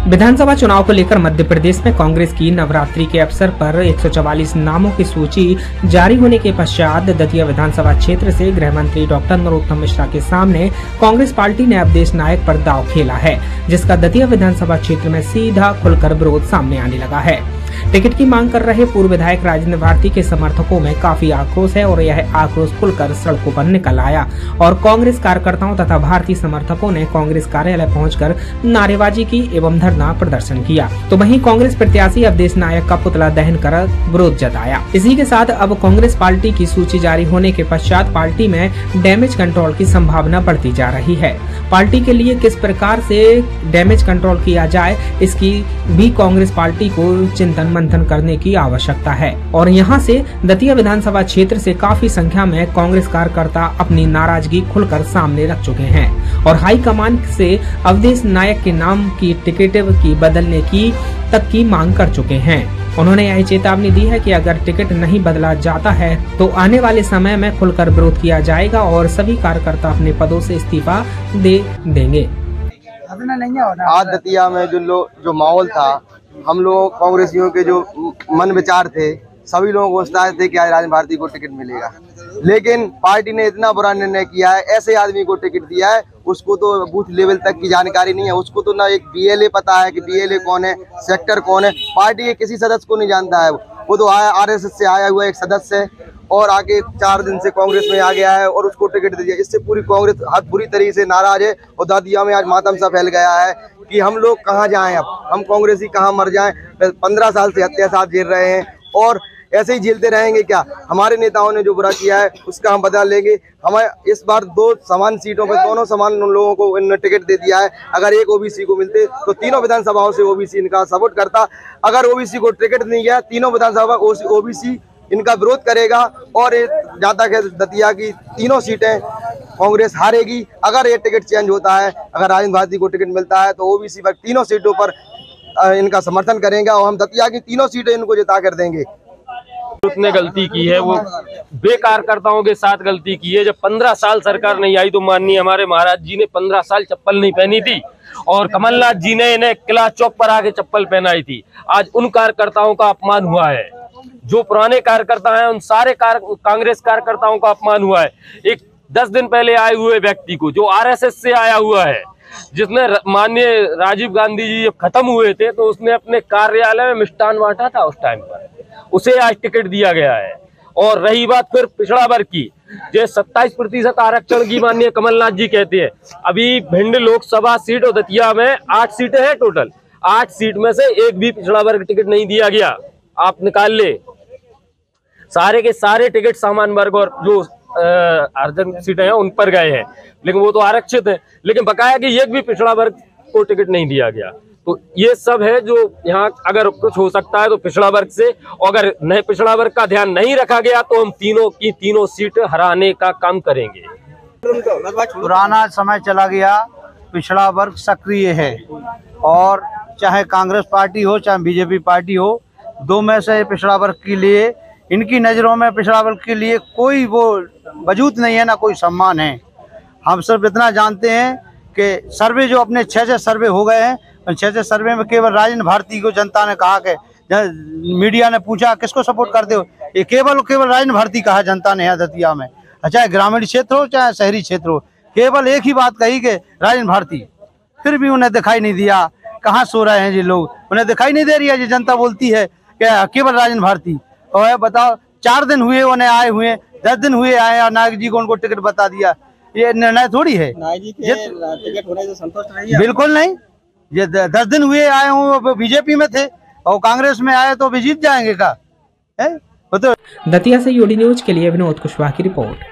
विधानसभा चुनाव को लेकर मध्य प्रदेश में कांग्रेस की नवरात्रि के अवसर पर 144 नामों की सूची जारी होने के पश्चात दतिया विधानसभा क्षेत्र से गृह मंत्री डॉक्टर नरोत्तम मिश्रा के सामने कांग्रेस पार्टी ने अवधेश नायक पर दांव खेला है, जिसका दतिया विधानसभा क्षेत्र में सीधा खुलकर विरोध सामने आने लगा है। टिकट की मांग कर रहे पूर्व विधायक राजेंद्र भारती के समर्थकों में काफी आक्रोश है और यह आक्रोश खुलकर सड़कों पर निकल आया और कांग्रेस कार्यकर्ताओं तथा भारतीय समर्थकों ने कांग्रेस कार्यालय पहुंचकर नारेबाजी की एवं धरना प्रदर्शन किया। तो वहीं कांग्रेस प्रत्याशी अवधेश नायक का पुतला दहन कर विरोध जताया। इसी के साथ अब कांग्रेस पार्टी की सूची जारी होने के पश्चात पार्टी में डैमेज कंट्रोल की संभावना बढ़ती जा रही है। पार्टी के लिए किस प्रकार से डैमेज कंट्रोल किया जाए, इसकी भी कांग्रेस पार्टी को चिंतन मंथन करने की आवश्यकता है। और यहां से दतिया विधानसभा क्षेत्र से काफी संख्या में कांग्रेस कार्यकर्ता अपनी नाराजगी खुलकर सामने रख चुके हैं और हाईकमान से अवधेश नायक के नाम की टिकट की बदलने की तक की मांग कर चुके हैं। उन्होंने यह चेतावनी दी है कि अगर टिकट नहीं बदला जाता है तो आने वाले समय में खुलकर विरोध किया जाएगा और सभी कार्यकर्ता अपने पदों से इस्तीफा दे देंगे। आज दतिया में जो माहौल था, हम लोग कांग्रेसियों के जो मन विचार थे, सभी लोगों को सोचते थे कि आज राजेंद्र भारती को टिकट मिलेगा, लेकिन पार्टी ने इतना बुरा निर्णय किया है। ऐसे आदमी को टिकट दिया है, उसको तो बूथ लेवल तक की जानकारी नहीं है, उसको तो ना एक बीएलए पता है कि बीएलए कौन है, सेक्टर कौन है। पार्टी के किसी सदस्य को नहीं जानता है। वो तो आरएसएस से आया हुआ एक सदस्य है और आगे 4 दिन से कांग्रेस में आ गया है और उसको टिकट दे दिया। इससे पूरी कांग्रेस हद बुरी तरीके से नाराज है और दतिया में आज मातम सा फैल गया है कि हम लोग कहाँ जाएं, अब हम कांग्रेसी कहाँ मर जाएं। 15 साल से अत्याचार झेल रहे हैं और ऐसे ही झेलते रहेंगे क्या? हमारे नेताओं ने जो बुरा किया है उसका हम बदला लेंगे। हमें इस बार 2 समान सीटों पर दोनों समान लोगों को इन्होंने टिकट दे दिया है। अगर एक ओबीसी को मिलते तो तीनों विधानसभाओं से ओबीसी इनका सपोर्ट करता। अगर ओबीसी को टिकट नहीं गया, तीनों विधानसभा ओबीसी इनका विरोध करेगा और जहाँ तक है दतिया की तीनों सीटें कांग्रेस हारेगी। अगर ये टिकट चेंज होता है, अगर राजेंद्र भारती को टिकट मिलता है तो ओबीसी पर तीनों सीटों पर इनका समर्थन करेंगे और हम दतिया की तीनों सीटें इनको जिता कर देंगे। उसने गलती की है, वो बेकारकर्ताओं के साथ गलती की है। जब 15 साल सरकार नहीं आई तो माननीय हमारे महाराज जी ने 15 साल चप्पल नहीं पहनी थी और कमलनाथ जी ने इन्हें किला चौक पर आके चप्पल पहनाई थी। आज उन कार्यकर्ताओं का अपमान हुआ है। जो पुराने कार्यकर्ता हैं उन सारे कांग्रेस कार्यकर्ताओं का अपमान हुआ है। एक 10 दिन पहले आए हुए व्यक्ति को जो आरएसएस से आया हुआ है, जिसने माननीय राजीव गांधी जी जब खत्म हुए थे तो उसने अपने कार्यालय में मिष्ठान बांटा था, उस टाइम पर उसे आज टिकट दिया गया है। और रही बात फिर पिछड़ा वर्ग की, जो 27% आरक्षण की माननीय कमलनाथ जी कहते हैं, अभी भिंड लोकसभा सीट और दतिया में 8 सीटें हैं टोटल। 8 सीट में से एक भी पिछड़ा वर्ग टिकट नहीं दिया गया। आप निकाल ले, सारे के सारे टिकट सामान्य वर्ग और जो अर्जन सीटें हैं उन पर गए हैं, लेकिन वो तो आरक्षित है। लेकिन बकाया कि एक भी पिछड़ा वर्ग को टिकट नहीं दिया गया। तो ये सब है जो यहाँ अगर कुछ हो सकता है तो पिछड़ा वर्ग से, और अगर नए पिछड़ा वर्ग का ध्यान नहीं रखा गया तो हम तीनों की तीनों सीट हराने का काम करेंगे। पुराना समय चला गया, पिछड़ा वर्ग सक्रिय है और चाहे कांग्रेस पार्टी हो चाहे बीजेपी पार्टी हो, 2 में से पिछड़ा वर्ग के लिए, इनकी नज़रों में पिछड़ा वर्ग के लिए कोई वो वजूद नहीं है, ना कोई सम्मान है। हम सिर्फ इतना जानते हैं कि सर्वे जो अपने 6 सर्वे हो गए हैं, 6 सर्वे में केवल राजेंद्र भारती को जनता ने कहा कि मीडिया ने पूछा किसको सपोर्ट करते हो, ये केवल राजेंद्र भारती कहा जनता ने यहाँ दतिया में, चाहे ग्रामीण क्षेत्र हो चाहे शहरी क्षेत्र हो, केवल एक ही बात कही कि राजेंद्र भारती। फिर भी उन्हें दिखाई नहीं दिया। कहाँ सो रहे हैं ये लोग, उन्हें दिखाई नहीं दे रही है। ये जनता बोलती है कि केवल राजेंद्र भारती। और बताओ, 4 दिन हुए उन्हें आए हुए, 10 दिन हुए आए और नायक जी को उनको टिकट बता दिया। ये निर्णय थोड़ी है। नायक जी के टिकट होने से संतुष्ट नहीं है? बिल्कुल नहीं। ये 10 दिन हुए आए हूँ, बीजेपी में थे और कांग्रेस में आए तो भी जीत जाएंगे का है? तो दतिया से यूडी न्यूज के लिए विनोद कुशवाहा की रिपोर्ट।